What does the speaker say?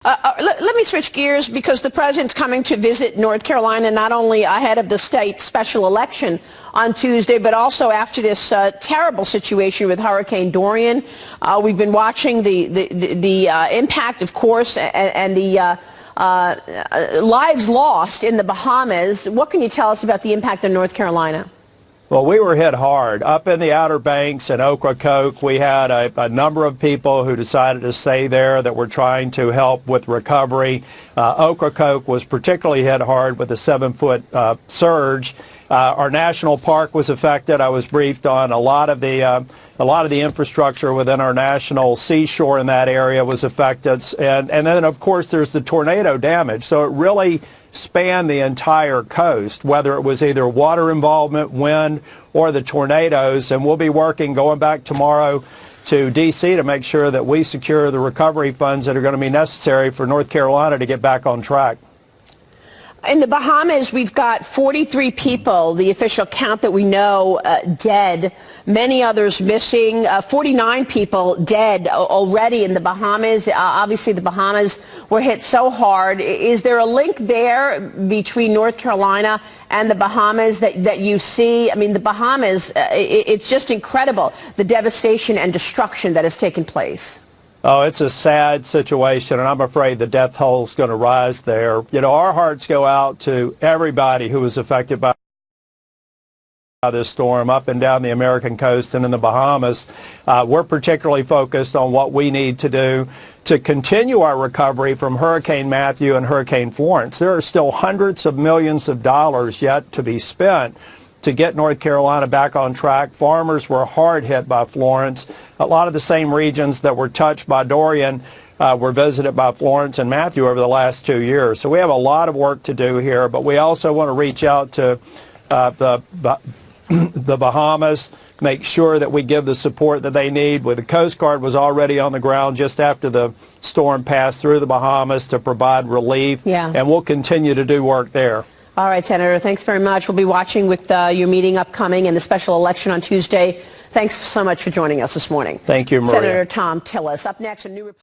Let me switch gears because the president's coming to visit North Carolina not only ahead of the state special election on Tuesday, but also after this terrible situation with Hurricane Dorian. We've been watching the impact, of course, and the lives lost in the Bahamas. What can you tell us about the impact on North Carolina? Well, we were hit hard. Up in the Outer Banks and Ocracoke, we had a number of people who decided to stay there that were trying to help with recovery. Ocracoke was particularly hit hard with a 7-foot surge. Our national park was affected. I was briefed on a lot of the infrastructure within our national seashore in that area was affected. And then, of course, there's the tornado damage. So it really spanned the entire coast, whether it was either water involvement, wind, or the tornadoes. And we'll be working, going back tomorrow to D.C. to make sure that we secure the recovery funds that are going to be necessary for North Carolina to get back on track. In the Bahamas, we've got 43 people, the official count that we know, dead. Many others missing. 49 people dead already in the Bahamas. Obviously, the Bahamas were hit so hard. Is there a link there between North Carolina and the Bahamas that you see? I mean, the Bahamas, it's just incredible, the devastation and destruction that has taken place. Oh, it's a sad situation, and I'm afraid the death toll is going to rise there. You know, our hearts go out to everybody who was affected by this storm up and down the American coast and in the Bahamas. We're particularly focused on what we need to do to continue our recovery from Hurricane Matthew and Hurricane Florence. There are still hundreds of millions of dollars yet to be spent to get North Carolina back on track. Farmers were hard hit by Florence. A lot of the same regions that were touched by Dorian were visited by Florence and Matthew over the last 2 years. So we have a lot of work to do here, but we also want to reach out to the Bahamas, make sure that we give the support that they need. The Coast Guard was already on the ground just after the storm passed through the Bahamas to provide relief, and we'll continue to do work there. All right, Senator, thanks very much. We'll be watching with your meeting upcoming and the special election on Tuesday. Thanks so much for joining us this morning. Thank you, Maria. Senator Tom Tillis. Up next, a new